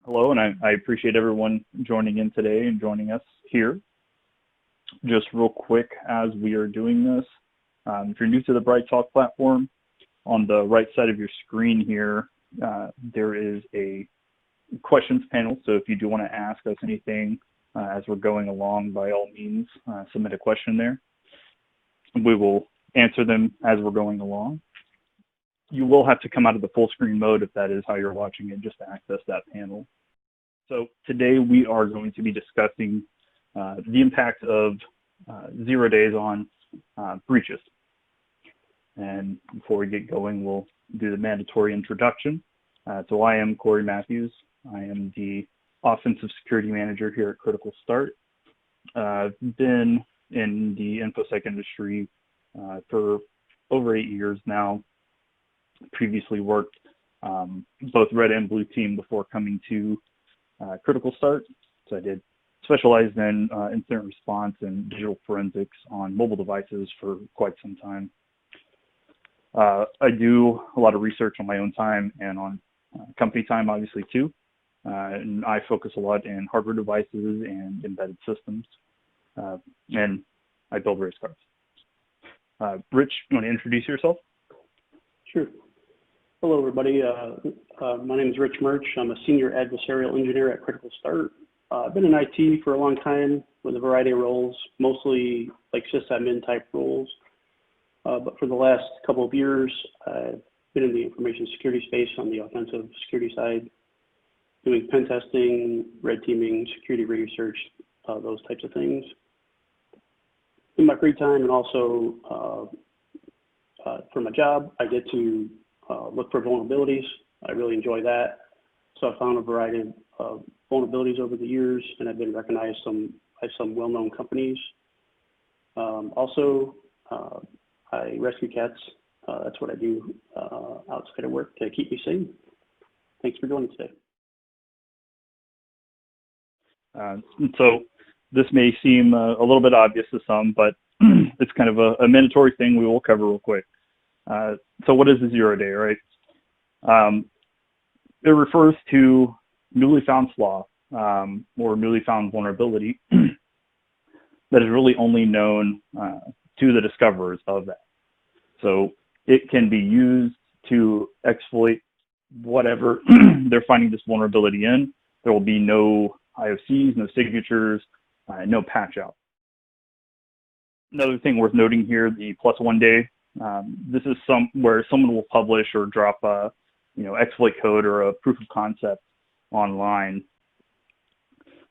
Hello, and I appreciate everyone joining in today and joining us here. Just real quick, as we are doing this, if you're new to the BrightTalk platform, on the right side of your screen here, there is a questions panel. So if you do want to ask us anything as we're going along, by all means, submit a question there. We will answer them as we're going along. You will have to come out of the full screen mode if that is how you're watching it, just to access that panel. So today we are going to be discussing the impact of 0 days on breaches. And before we get going, we'll do the mandatory introduction. So I am Corey Matthews. I am the Offensive Security Manager here at Critical Start. I've been in the InfoSec industry for over 8 years now. Previously worked both red and blue team before coming to Critical Start. So I did specialize in incident response and digital forensics on mobile devices for quite some time. I do a lot of research on my own time and on company time, obviously, too. And I focus a lot in hardware devices and embedded systems. And I build race cars. Rich, you want to introduce yourself? Sure. Hello, everybody. My name is Rich Murch. I'm a senior adversarial engineer at Critical Start. I've been in IT for a long time with a variety of roles, mostly like sysadmin type roles. But for the last couple of years, I've been in the information security space on the offensive security side, doing pen testing, red teaming, security research, those types of things. In my free time and also for my job, I get to look for vulnerabilities. I really enjoy that. So I found a variety of vulnerabilities over the years, and I've been recognized by some well-known companies. Also, I rescue cats. That's what I do outside of work to keep me safe. Thanks for joining today. So this may seem a little bit obvious to some, but it's kind of a mandatory thing we will cover real quick. So what is a 0 day, right? It refers to newly found flaw or newly found vulnerability that is really only known to the discoverers of that. So it can be used to exploit whatever they're finding this vulnerability in. There will be no IOCs, no signatures, no patch out. Another thing worth noting here, the +1 day. This is where someone will publish or drop a exploit code or a proof of concept online.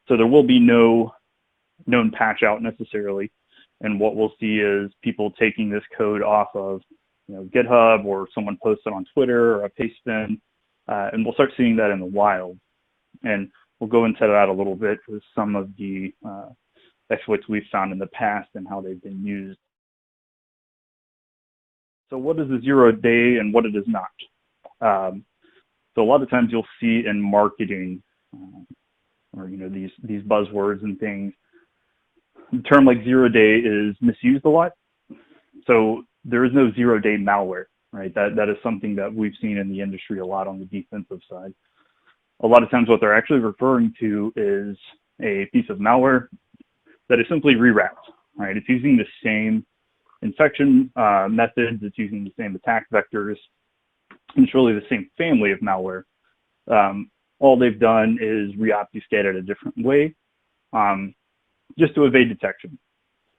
So there will be no known patch out necessarily, and what we'll see is people taking this code off of GitHub, or someone posts it on Twitter or a paste bin, and we'll start seeing that in the wild. And we'll go into that a little bit with some of the exploits we've found in the past and how they've been used. So what is a 0 day and what it is not? So a lot of times you'll see in marketing or these buzzwords and things, the term like 0 day is misused a lot. So there is no 0 day malware, right? That is something that we've seen in the industry a lot on the defensive side. A lot of times what they're actually referring to is a piece of malware that is simply rewrapped, right? It's using the same infection methods, it's using the same attack vectors, and it's really the same family of malware. All they've done is re-obfuscate it a different way, just to evade detection.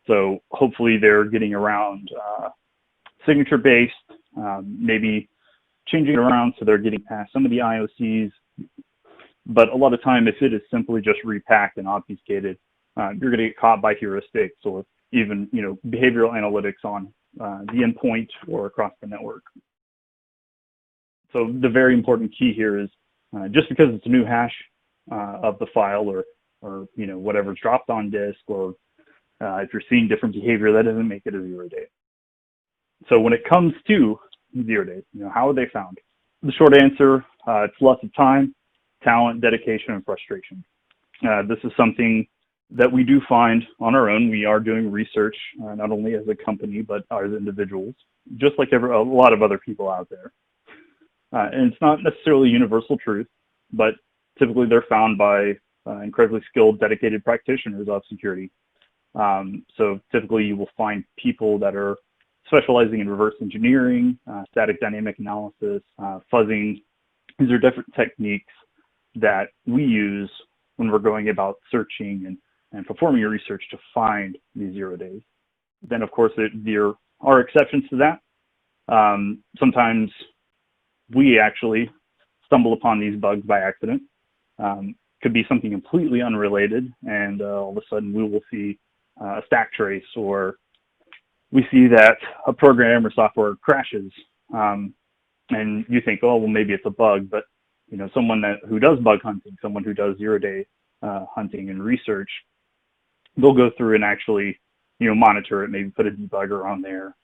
So hopefully they're getting around signature-based, maybe changing it around so they're getting past some of the IOCs. But a lot of time, if it is simply just repacked and obfuscated, you're going to get caught by heuristics or even behavioral analytics on the endpoint or across the network. So the very important key here is just because it's a new hash of the file or whatever's dropped on disk, or if you're seeing different behavior, that doesn't make it a 0 day. So when it comes to 0 days, how are they found? The short answer, it's lots of time, talent, dedication, and frustration. This is something that we do find on our own. We are doing research, not only as a company, but as individuals, just like a lot of other people out there. And it's not necessarily universal truth, but typically they're found by incredibly skilled, dedicated practitioners of security. So typically you will find people that are specializing in reverse engineering, static dynamic analysis, fuzzing. These are different techniques that we use when we're going about searching and performing your research to find these 0 days. Then, of course, there are exceptions to that. Sometimes we actually stumble upon these bugs by accident. Could be something completely unrelated, and all of a sudden we will see a stack trace, or we see that a program or software crashes, and you think, oh, well, maybe it's a bug. But someone who does bug hunting, someone who does 0 day hunting and research, they'll go through and actually monitor it, maybe put a debugger on there,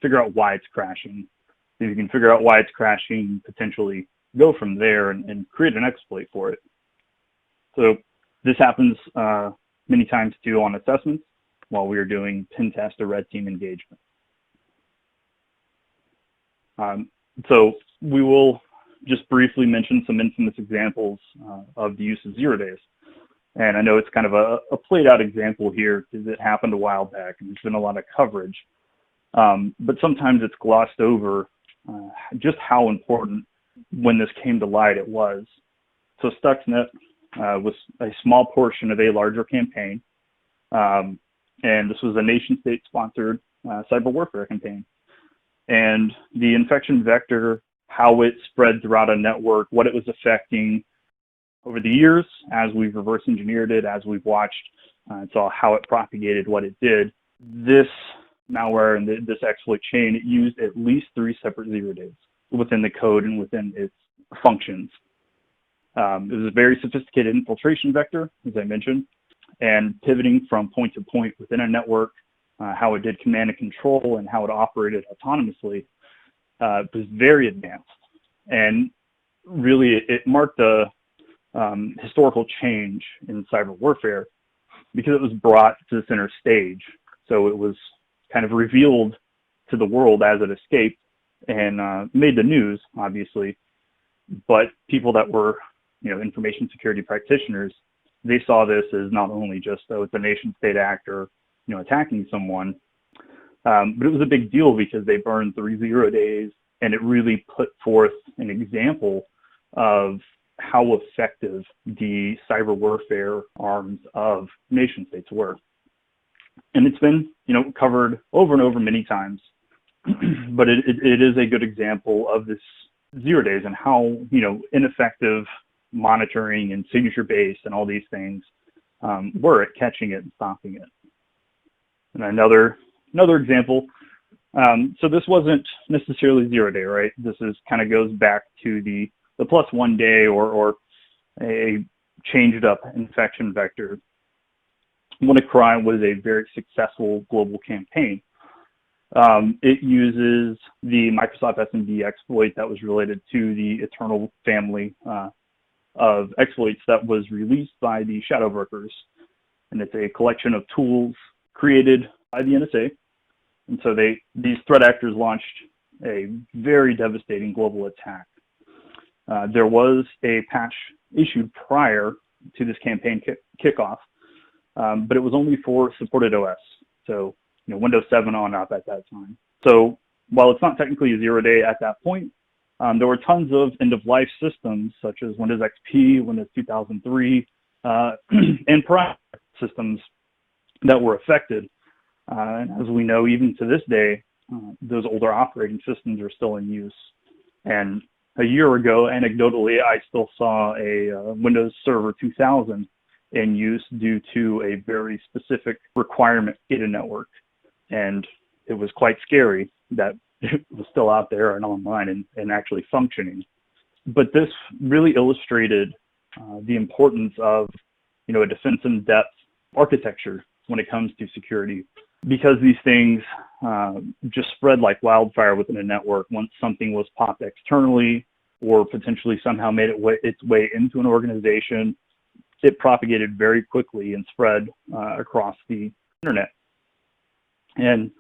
figure out why it's crashing. If you can figure out why it's crashing, potentially go from there and create an exploit for it. So this happens many times too on assessments while we are doing pen test or red team engagement. So we will just briefly mention some infamous examples of the use of 0 days. And I know it's kind of a played out example here because it happened a while back and there's been a lot of coverage. But sometimes it's glossed over just how important when this came to light it was. So Stuxnet was a small portion of a larger campaign. And this was a nation-state sponsored cyber warfare campaign. And the infection vector, how it spread throughout a network, what it was affecting over the years, as we've reverse engineered it, as we've watched and saw how it propagated what it did. This malware and this exploit chain, it used at least 3 separate 0 days within the code and within its functions. It was a very sophisticated infiltration vector, as I mentioned, and pivoting from point to point within a network, how it did command and control and how it operated autonomously was very advanced. And really, it marked a historical change in cyber warfare because it was brought to the center stage. So it was kind of revealed to the world as it escaped and made the news, obviously. But people that were, information security practitioners, they saw this as not only just, it's a nation state actor, attacking someone, but it was a big deal because they burned 3 0 days, and it really put forth an example of how effective the cyber warfare arms of nation states were. And it's been, covered over and over many times, but it is a good example of this 0 days and how, ineffective monitoring and signature-based and all these things were at catching it and stopping it. And another example, so this wasn't necessarily 0 day, right? This is kind of goes back to the +1 day or a changed up infection vector. WannaCry was a very successful global campaign. It uses the Microsoft SMB exploit that was related to the Eternal family of exploits that was released by the shadow workers. And it's a collection of tools created by the NSA. And so these threat actors launched a very devastating global attack. There was a patch issued prior to this campaign kickoff, but it was only for supported OS. So, Windows 7 on up at that time. So while it's not technically a 0 day at that point, there were tons of end-of-life systems such as Windows XP, Windows 2003, and prior systems that were affected. And as we know, even to this day, those older operating systems are still in use. And a year ago, anecdotally, I still saw a Windows Server 2000 in use due to a very specific requirement data network. And it was quite scary that it was still out there and online and actually functioning. But this really illustrated the importance of, a defense in depth architecture when it comes to security, because these things just spread like wildfire within a network. Once something was popped externally or potentially somehow made its way into an organization, it propagated very quickly and spread across the internet. And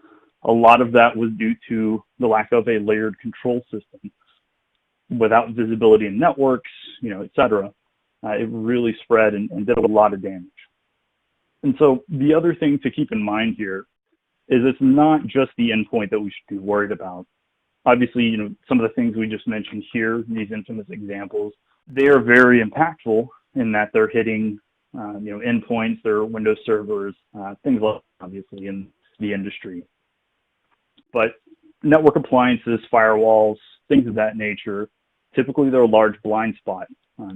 a lot of that was due to the lack of a layered control system without visibility in networks, et cetera. it really spread and did a lot of damage. And so the other thing to keep in mind here is it's not just the endpoint that we should be worried about. Obviously, some of the things we just mentioned here, these infamous examples, they are very impactful in that they're hitting, endpoints, their Windows servers, things like that, obviously, in the industry. But network appliances, firewalls, things of that nature, typically they're a large blind spot.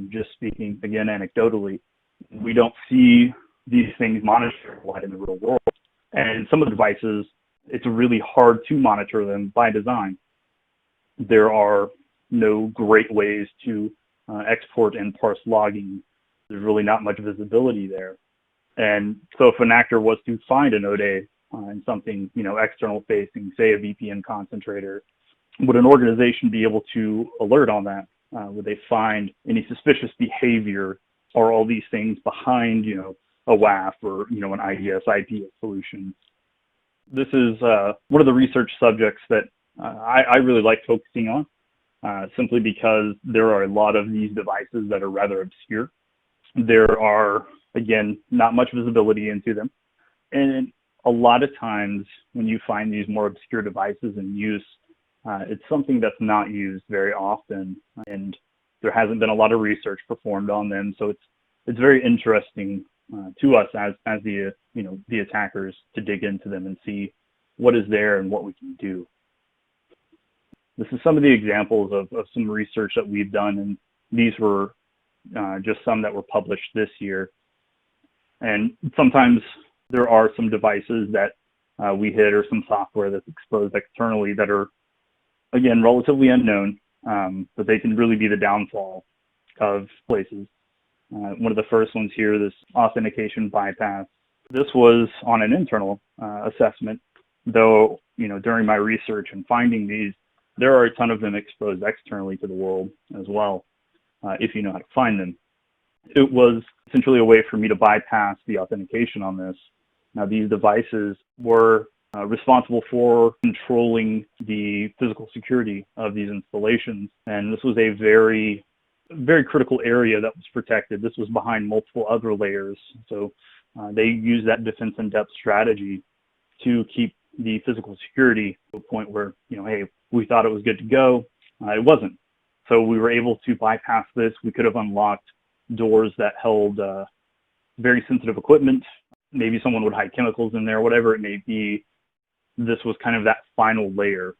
Just speaking, again, anecdotally, we don't see these things monitored a lot in the real world. And some of the devices, it's really hard to monitor them by design. There are no great ways to export and parse logging. There's really not much visibility there. And so if an actor was to find a node A in something, external facing, say a VPN concentrator, would an organization be able to alert on that? Would they find any suspicious behavior? Are all these things behind, a WAF or, an IDS IP solution? This is one of the research subjects that I really like focusing on, simply because there are a lot of these devices that are rather obscure. There are, again, not much visibility into them. And a lot of times when you find these more obscure devices in use, it's something that's not used very often, and there hasn't been a lot of research performed on them. So it's very interesting to us as the attackers to dig into them and see what is there and what we can do. This is some of the examples of some research that we've done, and these were just some that were published this year. And sometimes there are some devices that we hit, or some software that's exposed externally that are, again, relatively unknown, but they can really be the downfall of places. One of the first ones here, this authentication bypass. This was on an internal assessment, though, during my research and finding these, there are a ton of them exposed externally to the world as well, if you know how to find them. It was essentially a way for me to bypass the authentication on this. Now, these devices were responsible for controlling the physical security of these installations, and this was a very, very critical area that was protected. This was behind multiple other layers, so they used that defense in depth strategy to keep the physical security to a point where, hey, we thought it was good to go. It wasn't. So we were able to bypass this. We could have unlocked doors that held very sensitive equipment. Maybe someone would hide chemicals in there, whatever it may be. This was kind of that final layer.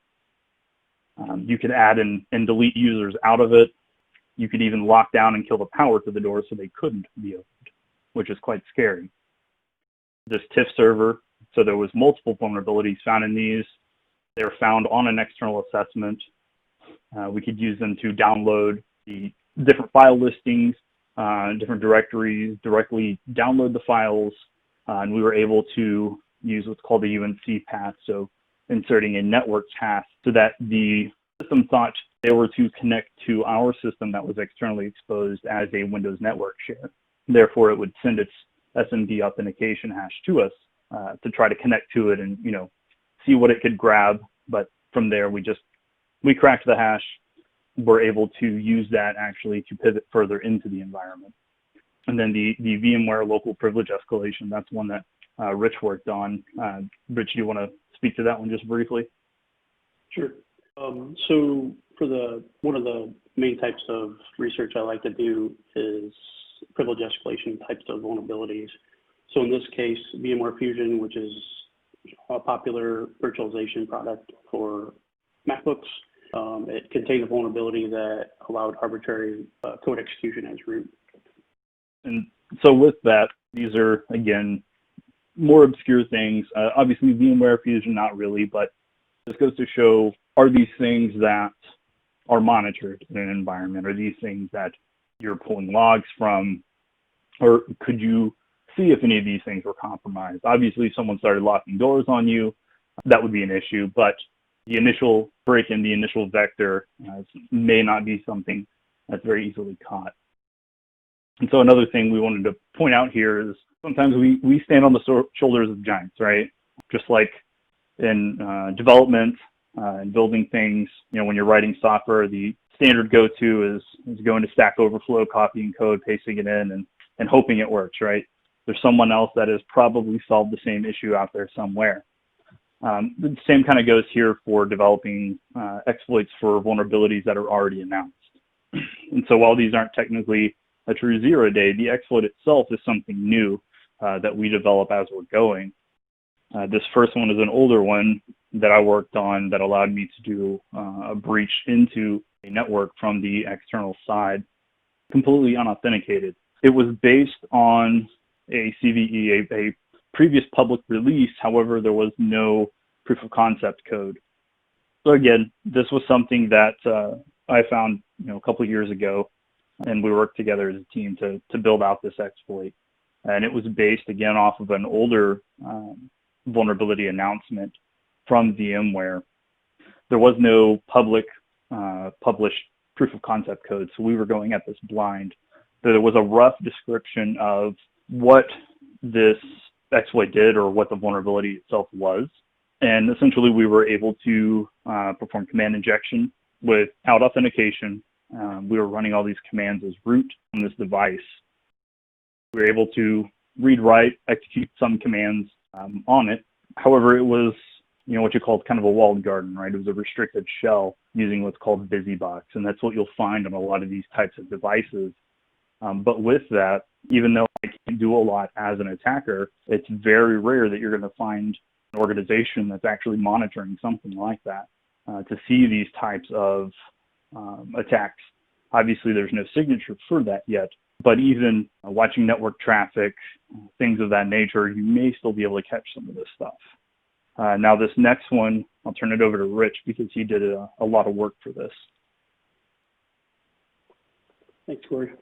You could add and delete users out of it. You could even lock down and kill the power to the door so they couldn't be opened, which is quite scary. This TIFF server, so there was multiple vulnerabilities found in these. They were found on an external assessment. We could use them to download the different file listings, different directories, directly download the files, and we were able to use what's called the UNC path, so inserting a network path so that the system thought they were to connect to our system that was externally exposed as a Windows network share. Therefore, it would send its SMB authentication hash to us to try to connect to it and, see what it could grab. But from there, we cracked the hash. We're able to use that actually to pivot further into the environment. And then the VMware local privilege escalation, that's one that Rich worked on. Rich, do you want to speak to that one just briefly? Sure. So for one of the main types of research I like to do is privilege escalation types of vulnerabilities. So in this case, VMware Fusion, which is a popular virtualization product for MacBooks, it contained a vulnerability that allowed arbitrary code execution as root. And so with that, these are, again, more obscure things. Obviously, VMware Fusion, not really, but this goes to show, are these things that are monitored in an environment? Are these things that you're pulling logs from? Or could you see if any of these things were compromised? Obviously, if someone started locking doors on you, that would be an issue, but the initial break-in, the initial vector may not be something that's very easily caught. And so another thing we wanted to point out here is sometimes we stand on the shoulders of giants, right? Just like in development, and building things. When you're writing software, the standard go-to is going to Stack Overflow, copying code, pasting it in, and hoping it works, right? There's someone else that has probably solved the same issue out there somewhere. The same kind of goes here for developing exploits for vulnerabilities that are already announced. And so while these aren't technically a true zero-day, the exploit itself is something new that we develop as we're going. This first one is an older one that I worked on that allowed me to do a breach into a network from the external side, completely unauthenticated. It was based on a CVE, a previous public release. However, there was no proof of concept code. So again, this was something that I found a couple of years ago, and we worked together as a team to build out this exploit. And it was based again off of an older vulnerability announcement from VMware. There was no public published proof of concept code, so we were going at this blind. There was a rough description of what this exploit did or what the vulnerability itself was. And essentially we were able to perform command injection without authentication. We were running all these commands as root on this device. We were able to read, write, execute some commands on it. However, it was what you call kind of a walled garden, right? It was a restricted shell using what's called BusyBox, and that's what you'll find on a lot of these types of devices. But with that, even though I can do a lot as an attacker, it's very rare that you're going to find an organization that's actually monitoring something like that to see these types of attacks. Obviously, there's no signature for that yet, but even watching network traffic, things of that nature, you may still be able to catch some of this stuff. Now, this next one, I'll turn it over to Rich because he did a lot of work for this. Thanks, Corey.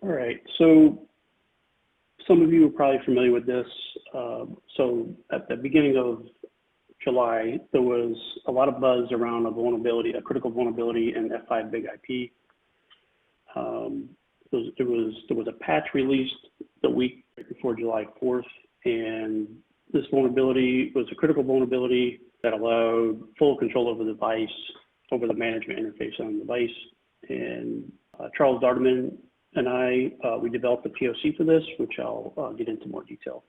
All right, so some of you are probably familiar with this. So at the beginning of July, there was a lot of buzz around a vulnerability, a critical vulnerability in F5 Big IP. There was a patch released the week right before July 4th, and this vulnerability was a critical vulnerability that allowed full control over the device, over the management interface on the device. And Charles Darderman and I, we developed a POC for this, which I'll get into more detail.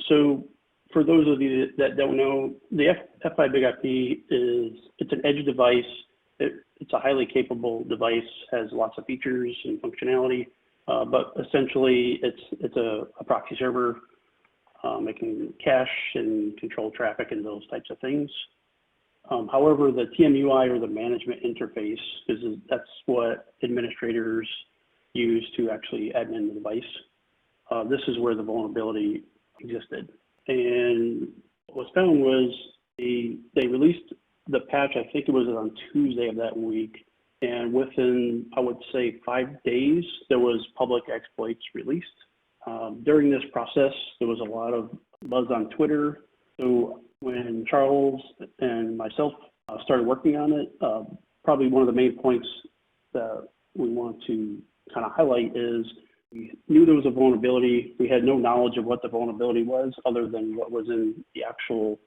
So for those of you that don't know, the F5 Big IP it's an edge device. It's a highly capable device, has lots of features and functionality, but essentially it's a proxy server. It can cache and control traffic and those types of things. However, the TMUI or the management interface that's what administrators use to actually admin the device. This is where the vulnerability existed. And what was found was they released the patch, I think it was on Tuesday of that week. And within, I would say, 5 days, there was public exploits released. During this process, there was a lot of buzz on Twitter. So when Charles and myself started working on it, probably one of the main points that we want to kind of highlight is we knew there was a vulnerability. We had no knowledge of what the vulnerability was other than what was in the actual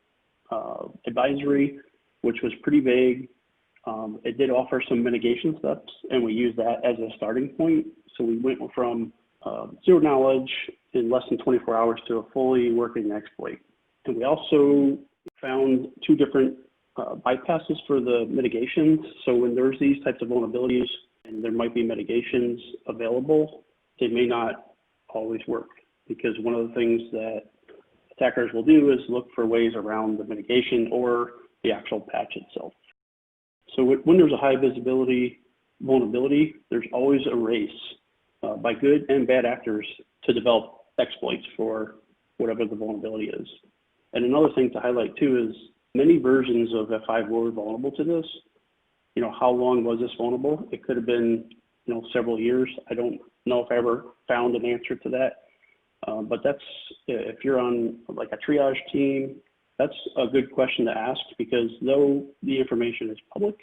advisory, which was pretty vague. It did offer some mitigation steps, and we used that as a starting point. So we went from zero knowledge in less than 24 hours to a fully working exploit. And we also found two different bypasses for the mitigations. So when there's these types of vulnerabilities and there might be mitigations available, they may not always work, because one of the things that attackers will do is look for ways around the mitigation or the actual patch itself. So when there's a high visibility vulnerability, there's always a race by good and bad actors to develop exploits for whatever the vulnerability is. And another thing to highlight too is many versions of F5 were vulnerable to this. How long was this vulnerable? It could have been, several years. I don't know if I ever found an answer to that. But that's, if you're on like a triage team, that's a good question to ask, because though the information is public,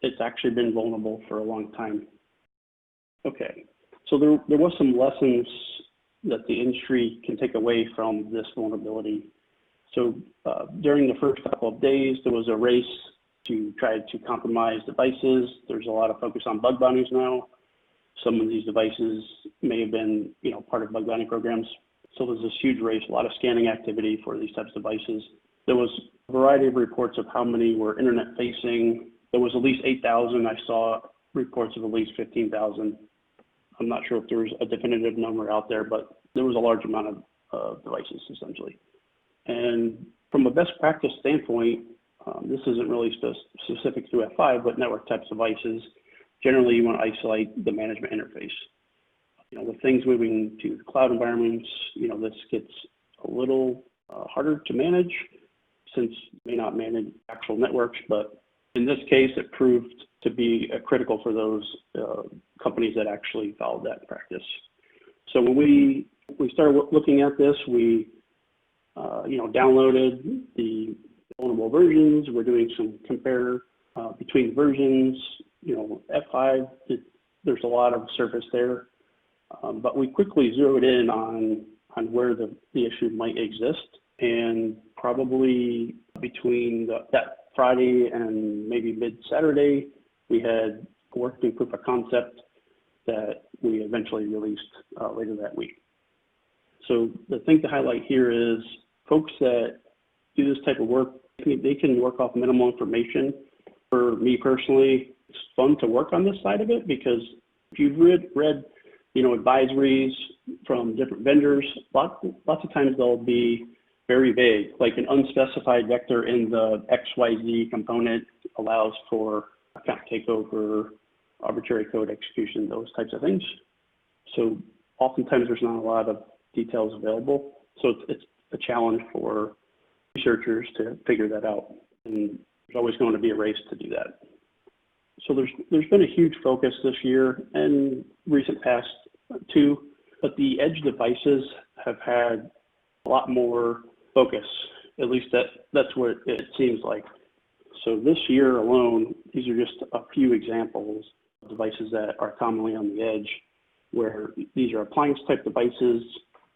it's actually been vulnerable for a long time. Okay, so there was some lessons that the industry can take away from this vulnerability. So during the first couple of days, there was a race to try to compromise devices. There's a lot of focus on bug bounties now. Some of these devices may have been, part of bug bounty programs. So there's this huge race, a lot of scanning activity for these types of devices. There was a variety of reports of how many were internet facing. There was at least 8,000. I saw reports of at least 15,000. I'm not sure if there was a definitive number out there, but there was a large amount of devices essentially. And from a best practice standpoint, this isn't really specific to F5, but network types devices. Generally, you want to isolate the management interface. With things moving to cloud environments, this gets a little harder to manage since you may not manage actual networks, but in this case, it proved to be critical for those companies that actually followed that practice. So when we started looking at this, we downloaded the vulnerable versions. We're doing some compare between versions. F5, there's a lot of surface there, but we quickly zeroed in on where the issue might exist, and probably between that Friday and maybe mid-Saturday, we had a working proof of concept that we eventually released later that week. So the thing to highlight here is folks that do this type of work, they can work off minimal information. For me personally, it's fun to work on this side of it because if you've read advisories from different vendors, lots of times they'll be very vague, like an unspecified vector in the XYZ component allows for account takeover, arbitrary code execution, those types of things. So oftentimes there's not a lot of details available. So it's a challenge for researchers to figure that out. And there's always going to be a race to do that. So there's been a huge focus this year and recent past too, but the edge devices have had a lot more focus. At least that's what it seems like. So this year alone, these are just a few examples of devices that are commonly on the edge, where these are appliance type devices,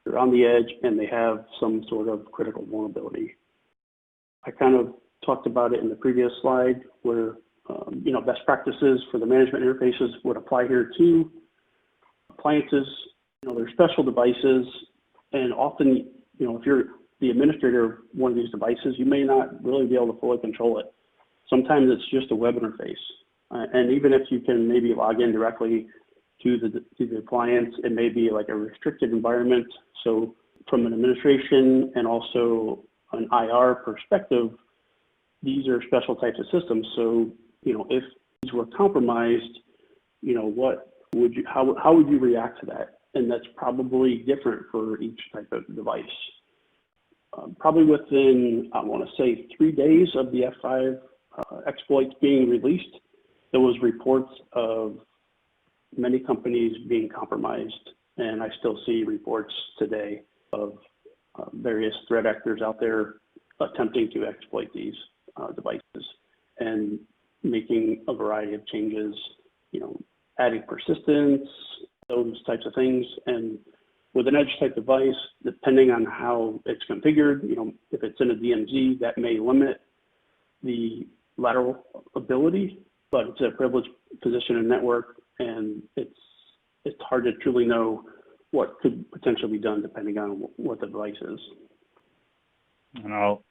they're on the edge, and they have some sort of critical vulnerability. I kind of talked about it in the previous slide where best practices for the management interfaces would apply here too. Appliances, they're special devices, and often, if you're the administrator of one of these devices, you may not really be able to fully control it. Sometimes it's just a web interface. And even if you can maybe log in directly to the appliance, it may be like a restricted environment. So from an administration and also an IR perspective, these are special types of systems. So, if these were compromised, how would you react to that? And that's probably different for each type of device. Probably within, I want to say 3 days of the F5 exploits being released, there was reports of many companies being compromised. And I still see reports today of various threat actors out there attempting to exploit these devices and making a variety of changes, adding persistence, those types of things. And with an edge type device, depending on how it's configured, if it's in a DMZ, that may limit the lateral ability, but it's a privileged position in network, and it's hard to truly know what could potentially be done depending on what the device is. And I'll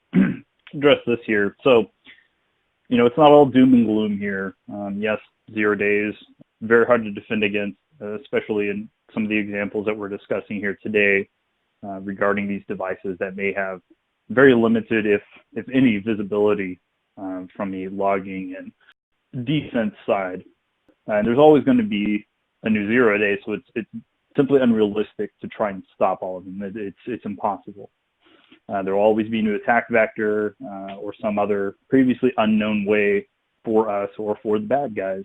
address this here. So, it's not all doom and gloom here. Yes, 0 days, very hard to defend against, especially in some of the examples that we're discussing here today regarding these devices that may have very limited, if any, visibility from the logging and defense side. And there's always going to be a new 0 day, so it's simply unrealistic to try and stop all of them. It's impossible. There will always be a new attack vector or some other previously unknown way for us or for the bad guys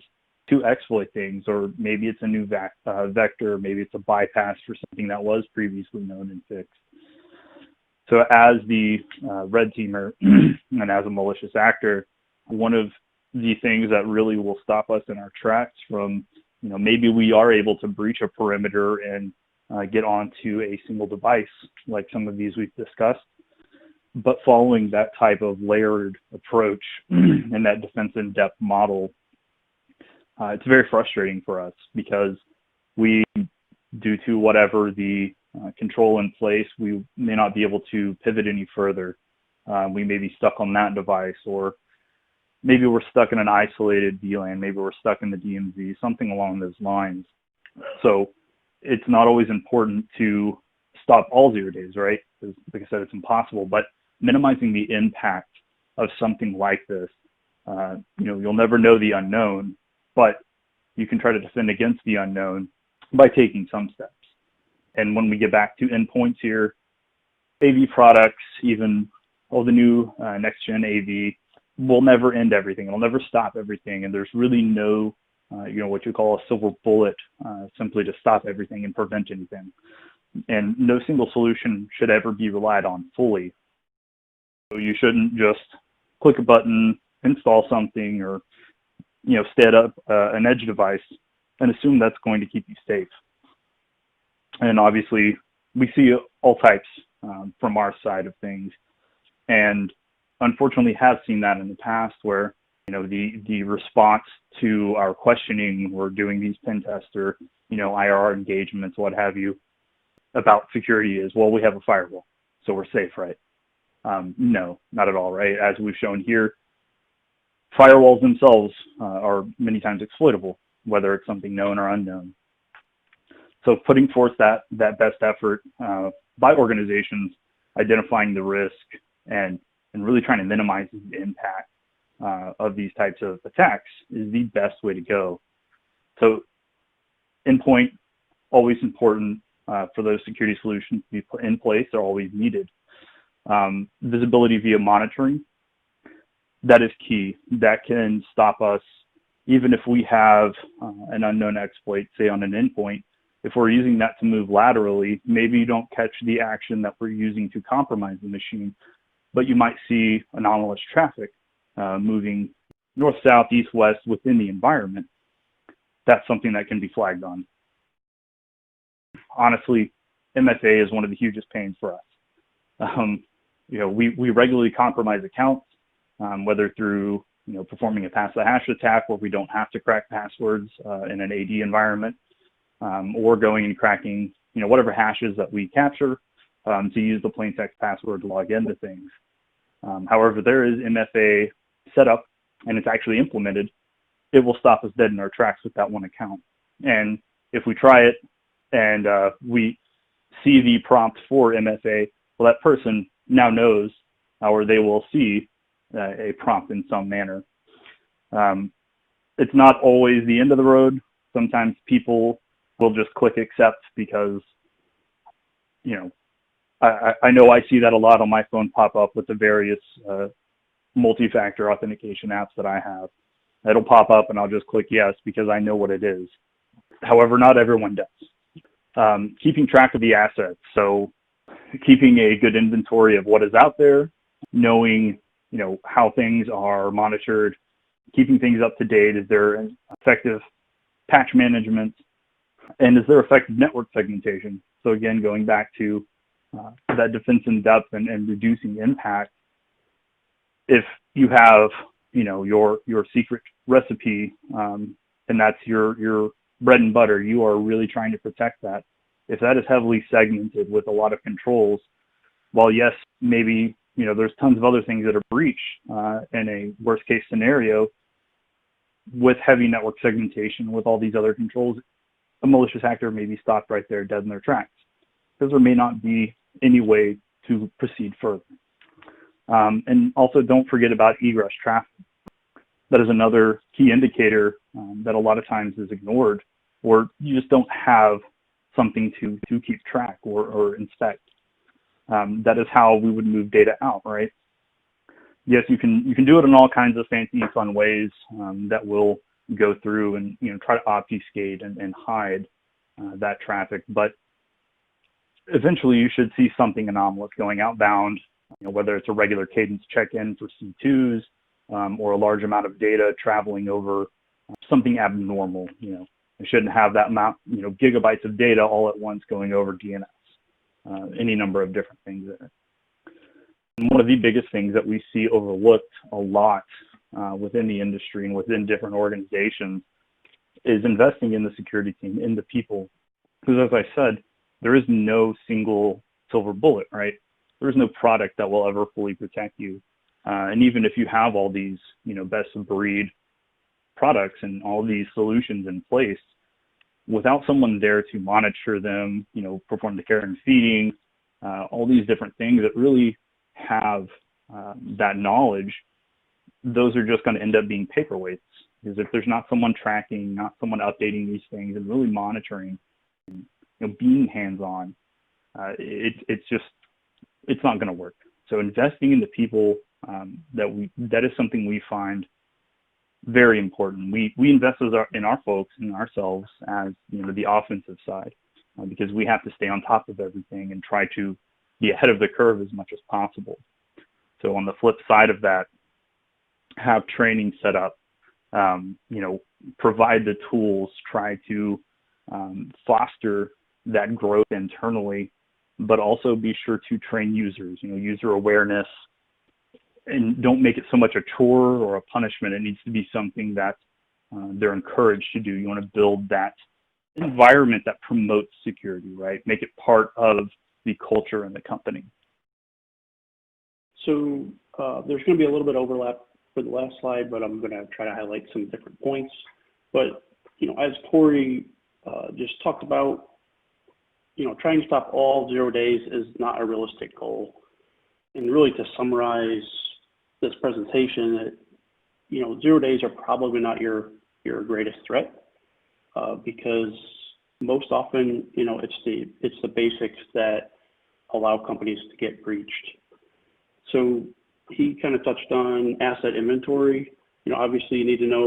to exploit things, or maybe it's a new vector, maybe it's a bypass for something that was previously known and fixed. So as the red teamer and as a malicious actor, one of the things that really will stop us in our tracks from, maybe we are able to breach a perimeter and get onto a single device, like some of these we've discussed, But following that type of layered approach and that defense in depth model, it's very frustrating for us because we, due to whatever the control in place, we may not be able to pivot any further. We may be stuck on that device, or maybe we're stuck in an isolated VLAN, maybe we're stuck in the DMZ, something along those lines. So it's not always important to stop all 0 days, right? Because, like I said, it's impossible, but minimizing the impact of something like this, you'll never know the unknown, but you can try to defend against the unknown by taking some steps. And when we get back to endpoints here, AV products, even all the new next-gen AV, will never end everything. It'll never stop everything. And there's really no, what you call a silver bullet, simply to stop everything and prevent anything. And no single solution should ever be relied on fully. So you shouldn't just click a button, install something, or set up an edge device and assume that's going to keep you safe. And obviously, we see all types from our side of things, and unfortunately have seen that in the past where the response to our questioning, we're doing these pen tests or IR engagements, what have you, about security is, well, we have a firewall, so we're safe, right? No, not at all, right? As we've shown here, firewalls themselves are many times exploitable, whether it's something known or unknown. So putting forth that best effort by organizations, identifying the risk and really trying to minimize the impact of these types of attacks is the best way to go. So endpoint, always important for those security solutions to be put in place. They're always needed. Visibility via monitoring, that is key. That can stop us, even if we have an unknown exploit, say on an endpoint. If we're using that to move laterally, maybe you don't catch the action that we're using to compromise the machine, but you might see anomalous traffic moving north, south, east, west within the environment. That's something that can be flagged on. Honestly, MFA is one of the hugest pains for us. We regularly compromise accounts, whether through performing a pass-the-hash attack where we don't have to crack passwords in an AD environment, or going and cracking whatever hashes that we capture to use the plain text password to log into things. However, there is MFA set up and it's actually implemented. It will stop us dead in our tracks with that one account. And if we try it and we see the prompt for MFA, well, that person now knows, or they will see a prompt in some manner. It's not always the end of the road. Sometimes people will just click accept because, I know I see that a lot on my phone pop up with the various multi-factor authentication apps that I have. It'll pop up and I'll just click yes because I know what it is. However, not everyone does. Keeping track of the assets. So keeping a good inventory of what is out there, knowing, how things are monitored, keeping things up to date. Is there effective patch management? And is there effective network segmentation? So again, going back to that defense in depth and reducing impact. If you have, your secret recipe, and that's your bread and butter, you are really trying to protect that. If that is heavily segmented with a lot of controls, while yes, maybe, there's tons of other things that are breached in a worst case scenario, with heavy network segmentation, with all these other controls, a malicious actor may be stopped right there dead in their tracks because there may not be any way to proceed further. And also don't forget about egress traffic. That is another key indicator that a lot of times is ignored, or you just don't have something to keep track or inspect. That is how we would move data out, right? Yes, you can do it in all kinds of fancy and fun ways that will go through and try to obfuscate and hide that traffic, but eventually you should see something anomalous going outbound, whether it's a regular cadence check-in for C2s or a large amount of data traveling over something abnormal. You shouldn't have that amount, gigabytes of data all at once going over DNS. Any number of different things there. And one of the biggest things that we see overlooked a lot within the industry and within different organizations is investing in the security team, in the people. Because as I said, there is no single silver bullet, right? There is no product that will ever fully protect you. And even if you have all these, best of breed products and all these solutions in place, without someone there to monitor them, perform the care and feeding, all these different things that really have that knowledge, those are just going to end up being paperweights. Because if there's not someone tracking, not someone updating these things and really monitoring, being hands-on, it's not going to work. So investing in the people, that is something we find very important. We invest in our folks and ourselves as the offensive side, because we have to stay on top of everything and try to be ahead of the curve as much as possible. So on the flip side of that, have training set up, provide the tools, try to foster that growth internally, but also be sure to train users, user awareness, and don't make it so much a chore or a punishment. It needs to be something that they're encouraged to do. You want to build that environment that promotes security, right? Make it part of the culture in the company. So there's going to be a little bit of overlap for the last slide, but I'm going to try to highlight some different points. But, as Corey just talked about, trying to stop all 0 days is not a realistic goal. And really to summarize this presentation, 0 days are probably not your greatest threat because most often, it's the basics that allow companies to get breached. So he kind of touched on asset inventory. Obviously you need to know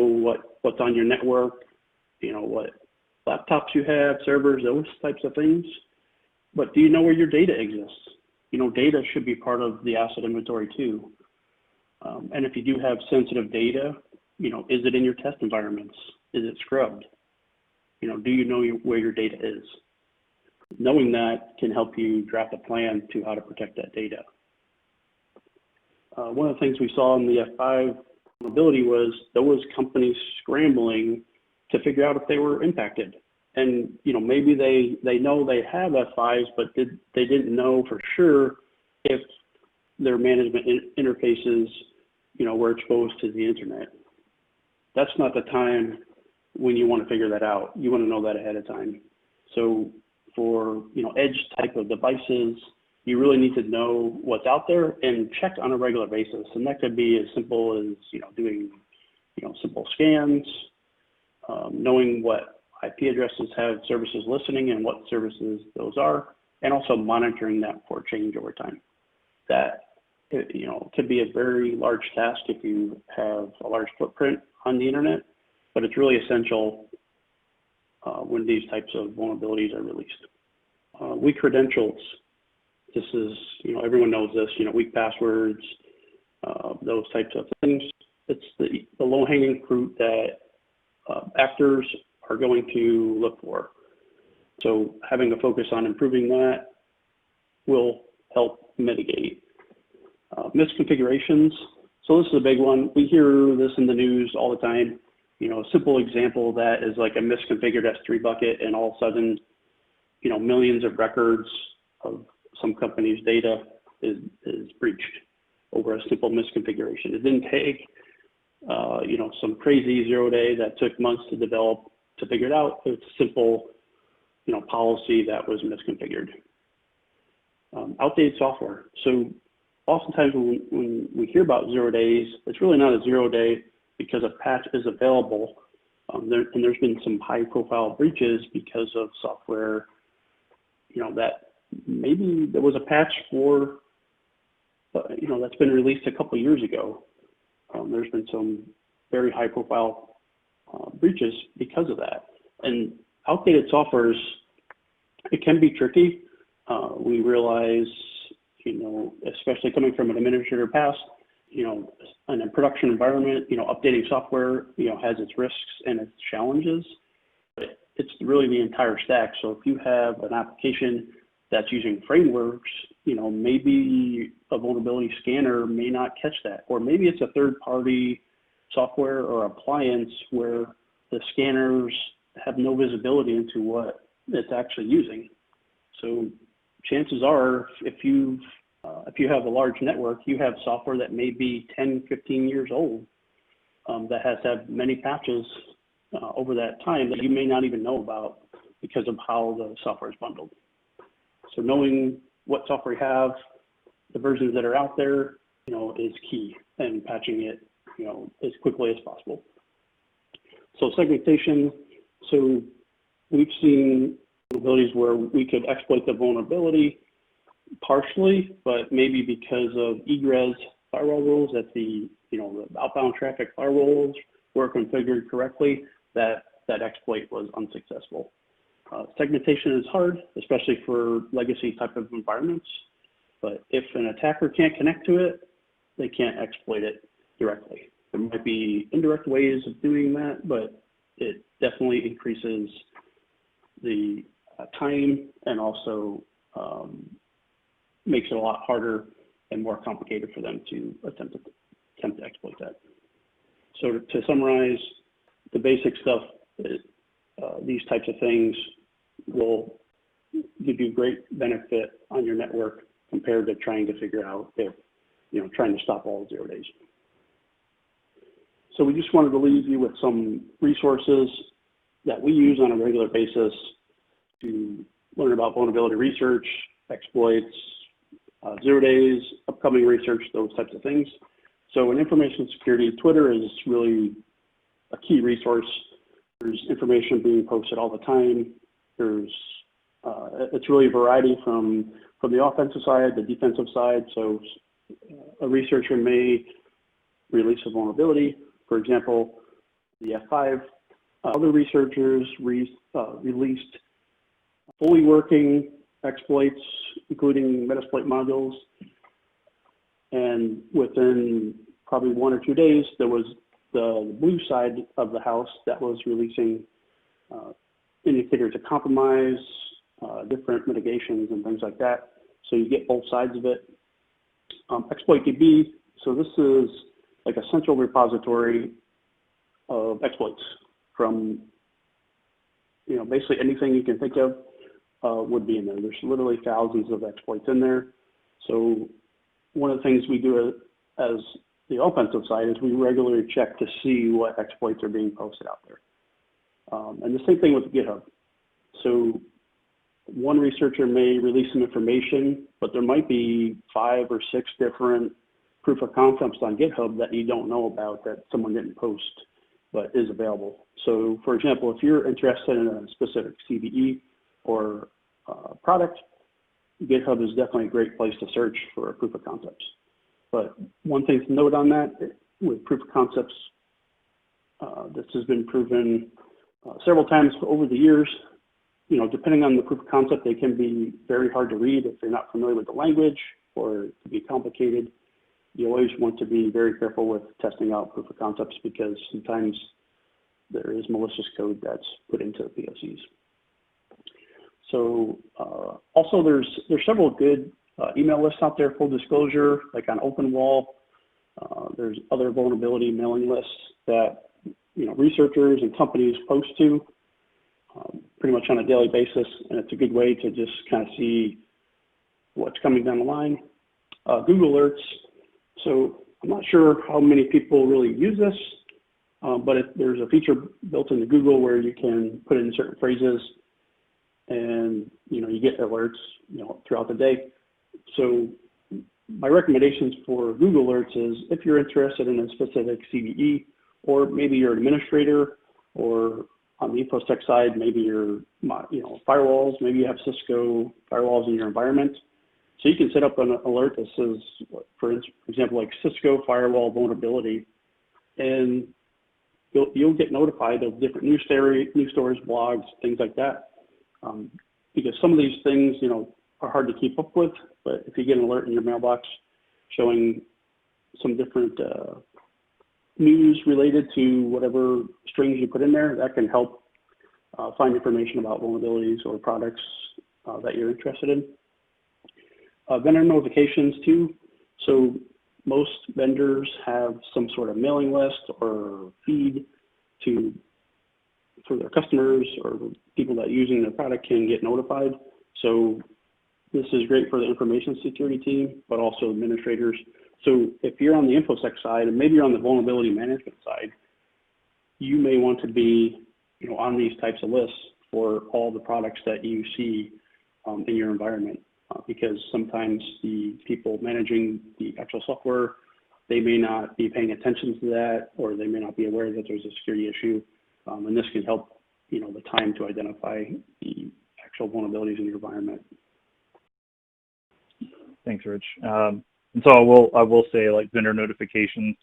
what's on your network, what laptops you have, servers, those types of things. But do you know where your data exists? Data should be part of the asset inventory too. And if you do have sensitive data, is it in your test environments? Is it scrubbed? Do you know where your data is? Knowing that can help you draft a plan to how to protect that data. One of the things we saw in the F5 vulnerability was there was companies scrambling to figure out if they were impacted. And, maybe they know they have F5s, but they didn't know for sure if their management interfaces, were exposed to the internet. That's not the time when you want to figure that out. You want to know that ahead of time. So for, edge type of devices, you really need to know what's out there and check on a regular basis. And that could be as simple as, doing, simple scans, knowing what IP addresses have services listening and what services those are, and also monitoring that for change over time. That, could be a very large task if you have a large footprint on the internet, but it's really essential when these types of vulnerabilities are released. Weak credentials. This is, everyone knows this, weak passwords, those types of things. It's the low-hanging fruit that actors are going to look for. So having a focus on improving that will help mitigate. Misconfigurations. So this is a big one. We hear this in the news all the time. A simple example of that is like a misconfigured S3 bucket, and all of a sudden, millions of records of some company's data is breached over a simple misconfiguration. It didn't take, some crazy 0 day that took months to develop to figure it out. It's a simple, policy that was misconfigured. Outdated software. So oftentimes when we hear about 0 days, it's really not a 0 day because a patch is available. And there's been some high profile breaches because of software, that maybe there was a patch for, that's been released a couple of years ago. There's been some very high profile breaches because of that. And outdated softwares, it can be tricky. We realize, especially coming from an administrator past, in a production environment, updating software, has its risks and its challenges, but it's really the entire stack. So if you have an application that's using frameworks maybe a vulnerability scanner may not catch that, or maybe it's a third-party software or appliance where the scanners have no visibility into what it's actually using. So chances are, if you have a large network, you have software that may be 10, 15 years old that has had many patches over that time that you may not even know about because of how the software is bundled. So knowing what software you have, the versions that are out there, is key, and patching it, as quickly as possible. So segmentation. So we've seen vulnerabilities where we could exploit the vulnerability partially, but maybe because of egress firewall rules that the outbound traffic firewalls were configured correctly, that exploit was unsuccessful. Segmentation is hard, especially for legacy type of environments, but if an attacker can't connect to it, they can't exploit it directly. There might be indirect ways of doing that, but it definitely increases the time and also makes it a lot harder and more complicated for them to attempt to exploit that. So to summarize, the basic stuff, these types of things will give you great benefit on your network compared to trying to figure out if, trying to stop all 0 days. So we just wanted to leave you with some resources that we use on a regular basis to learn about vulnerability research, exploits, 0 days, upcoming research, those types of things. So in information security, Twitter is really a key resource. There's information being posted all the time. It's really a variety from the offensive side, the defensive side. So a researcher may release a vulnerability. For example, the F5. Other researchers released fully working exploits, including Metasploit modules. And within probably 1 or 2 days, there was the blue side of the house that was releasing indicators of compromise, different mitigations and things like that. So you get both sides of it. ExploitDB, so this is like a central repository of exploits from, basically anything you can think of would be in there. There's literally thousands of exploits in there. So one of the things we do as the offensive side is we regularly check to see what exploits are being posted out there. And the same thing with GitHub. So one researcher may release some information, but there might be 5 or 6 different proof of concepts on GitHub that you don't know about that someone didn't post, but is available. So for example, if you're interested in a specific CVE or product, GitHub is definitely a great place to search for proof of concepts. But one thing to note on that, with proof of concepts, this has been proven several times over the years. Depending on the proof of concept, they can be very hard to read if you're not familiar with the language, or it can be complicated. You always want to be very careful with testing out proof of concepts because sometimes there is malicious code that's put into the POCs. So also there's several good email lists out there, full disclosure, like on OpenWall. There's other vulnerability mailing lists that researchers and companies post to pretty much on a daily basis, and it's a good way to just kind of see what's coming down the line. Google Alerts. So I'm not sure how many people really use this, but there's a feature built into Google where you can put in certain phrases, and you get alerts throughout the day. So my recommendations for Google Alerts is if you're interested in a specific CVE, or maybe you're an administrator, or on the InfoSec side, maybe you're firewalls, maybe you have Cisco firewalls in your environment. So you can set up an alert that says, for example, like Cisco firewall vulnerability, and you'll get notified of different news stories, blogs, things like that. Because some of these things, are hard to keep up with, but if you get an alert in your mailbox showing some different news related to whatever strings you put in there, that can help find information about vulnerabilities or products that you're interested in. Vendor notifications too. So most vendors have some sort of mailing list or feed for their customers or people that are using their product can get notified. So this is great for the information security team, but also administrators. So if you're on the InfoSec side, and maybe you're on the vulnerability management side, you may want to be, on these types of lists for all the products that you see in your environment, because sometimes the people managing the actual software, they may not be paying attention to that, or they may not be aware that there's a security issue, and this can help, the time to identify the actual vulnerabilities in your environment. Thanks, Rich. And so I will say, like, vendor notifications,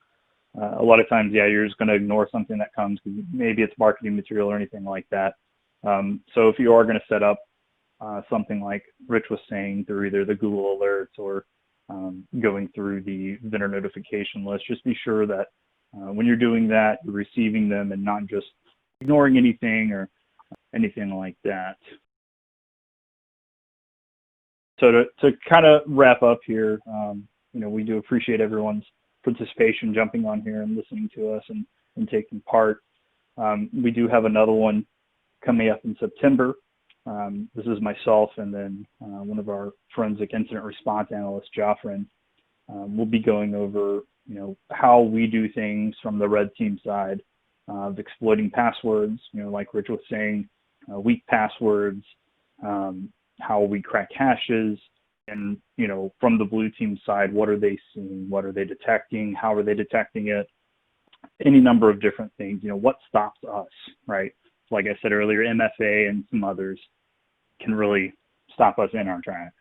a lot of times, yeah, you're just going to ignore something that comes because maybe it's marketing material or anything like that. So if you are going to set up something like Rich was saying through either the Google Alerts or going through the vendor notification list, just be sure that when you're doing that, you're receiving them and not just ignoring anything or anything like that. So to kind of wrap up here, we do appreciate everyone's participation, jumping on here and listening to us and taking part. We do have another one coming up in September. This is myself and then one of our forensic incident response analysts, Joffrin. We'll be going over, how we do things from the red team side of exploiting passwords, like Rich was saying, weak passwords, how we crack hashes, and, from the blue team side, what are they seeing? What are they detecting? How are they detecting it? Any number of different things, what stops us, right? Like I said earlier, MFA and some others can really stop us in our tracks.